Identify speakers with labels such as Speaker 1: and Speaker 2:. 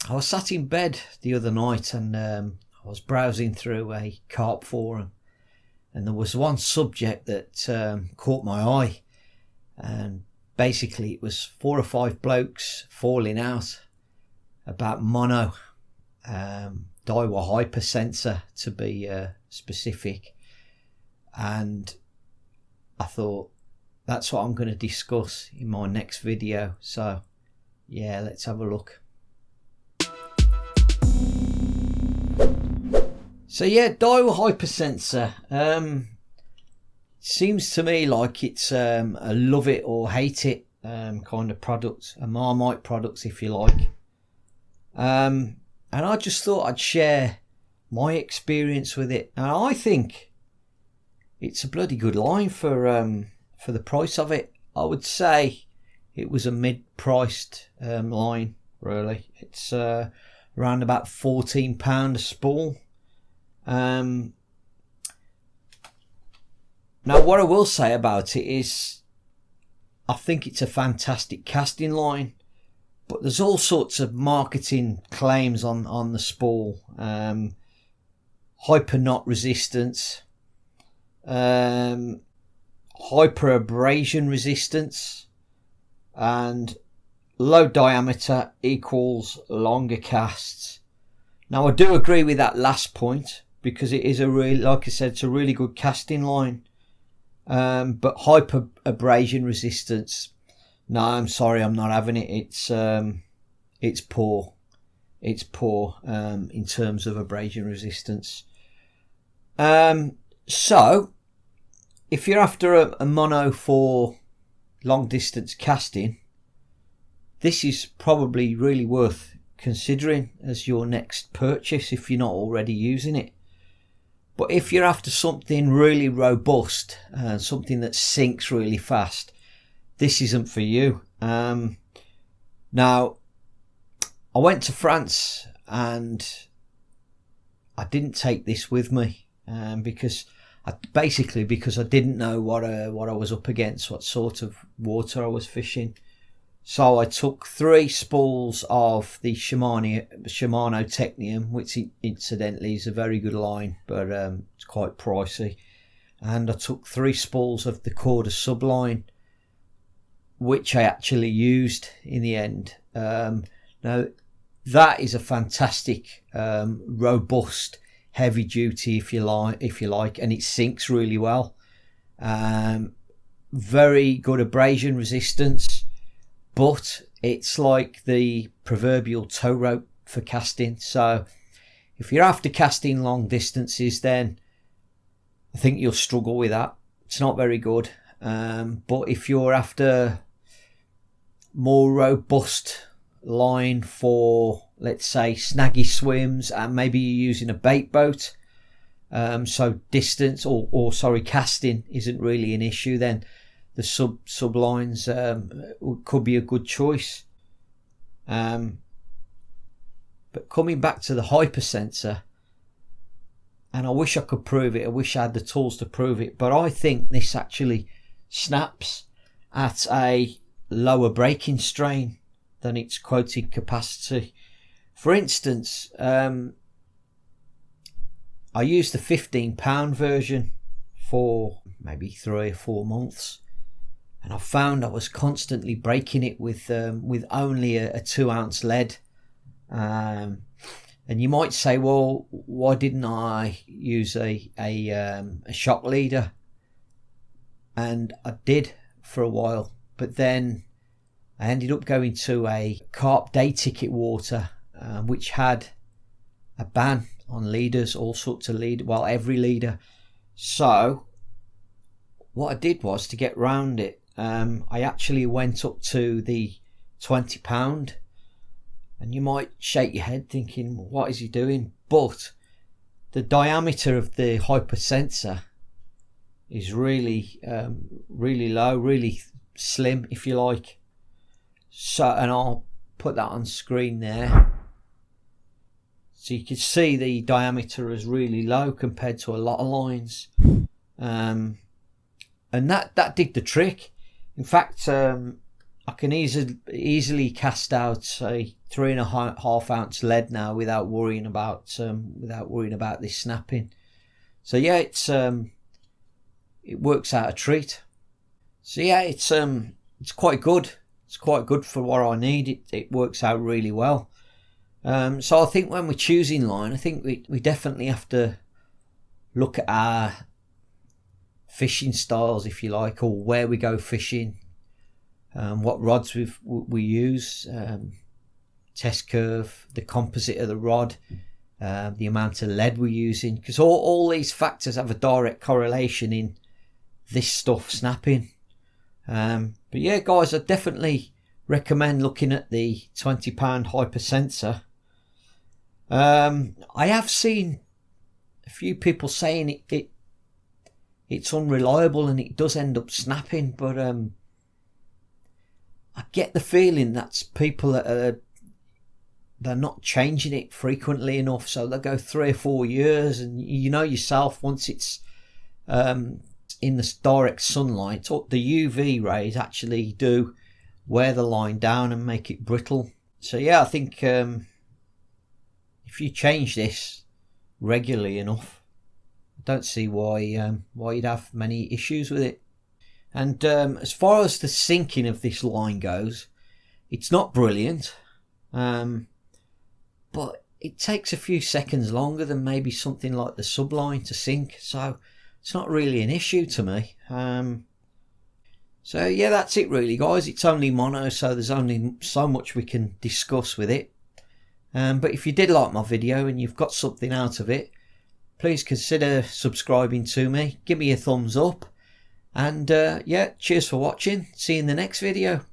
Speaker 1: I was sat in bed the other night and I was browsing through a carp forum, and there was one subject that caught my eye, and basically it was 4 or 5 blokes falling out about mono, Diawa hypersensor to be specific, and I thought that's what I'm going to discuss in my next video. So yeah, let's have a look. So yeah, Diawa hypersensor seems to me like it's a love it or hate it kind of product, a Marmite product if you like. And I just thought I'd share my experience with it. And I think it's a bloody good line for the price of it. I would say it was a mid-priced line, really. It's around about £14 a spool. Now what I will say about it is I think it's a fantastic casting line, but there's all sorts of marketing claims on the spool. Hyper knot resistance, hyper abrasion resistance, and low diameter equals longer casts. Now I do agree with that last point, because it is a really, like I said, it's a really good casting line. But hyper abrasion resistance, no, I'm sorry, I'm not having it. It's poor. It's poor in terms of abrasion resistance. So if you're after a mono for long distance casting, this is probably really worth considering as your next purchase if you're not already using it. But if you're after something really robust and something that sinks really fast, this isn't for you. Now, I went to France and I didn't take this with me because I didn't know what I was up against, what sort of water I was fishing. So I took 3 spools of the Shimano Technium, which incidentally is a very good line, but it's quite pricey. And I took 3 spools of the Korda Subline, which I actually used in the end. Now that is a fantastic, robust, heavy duty, if you like, and it sinks really well. Very good abrasion resistance. But it's like the proverbial tow rope for casting. So if you're after casting long distances, then I think you'll struggle with that. It's not very good. But if you're after more robust line for, let's say, snaggy swims, and maybe you're using a bait boat, so distance or casting isn't really an issue, then the sublines could be a good choice. But coming back to the hypersensor, and I wish I could prove it, I wish I had the tools to prove it, but I think this actually snaps at a lower breaking strain than its quoted capacity. For instance, I used the £15 version for maybe 3 or 4 months. And I found I was constantly breaking it with only a 2-ounce lead. And you might say, well, why didn't I use a shock leader? And I did for a while, but then I ended up going to a carp day ticket water, which had a ban on leaders, all sorts of leaders, well, every leader. So what I did was, to get round it, I actually went up to the £20, and you might shake your head thinking, what is he doing? But the diameter of the hypersensor is really really low, really slim, if you like. So, and I'll put that on screen there, so you can see the diameter is really low compared to a lot of lines, and that did the trick. In fact, I can easily cast out a 3.5 ounce lead now without worrying about this snapping. So yeah, it works out a treat. So yeah, it's quite good. It's quite good for what I need. It works out really well. So I think when we're choosing line, I think we definitely have to look at our fishing styles, if you like, or where we go fishing, what rods we use, test curve, the composite of the rod, the amount of lead we're using, because all these factors have a direct correlation in this stuff snapping. But yeah, guys, I definitely recommend looking at the £20 hyper sensor. I have seen a few people saying it's unreliable and it does end up snapping, but I get the feeling that's people that they're not changing it frequently enough, so they'll go 3 or 4 years, and you know yourself, once it's in the direct sunlight, the UV rays actually do wear the line down and make it brittle. So yeah, I think if you change this regularly enough, I don't see why you'd have many issues with it. And as far as the sinking of this line goes, it's not brilliant, but it takes a few seconds longer than maybe something like the Subline to sink, so it's not really an issue to me. So yeah, that's it really, guys. It's only mono, so there's only so much we can discuss with it. But if you did like my video and you've got something out of it, please consider subscribing to me. Give me a thumbs up. And yeah, cheers for watching. See you in the next video.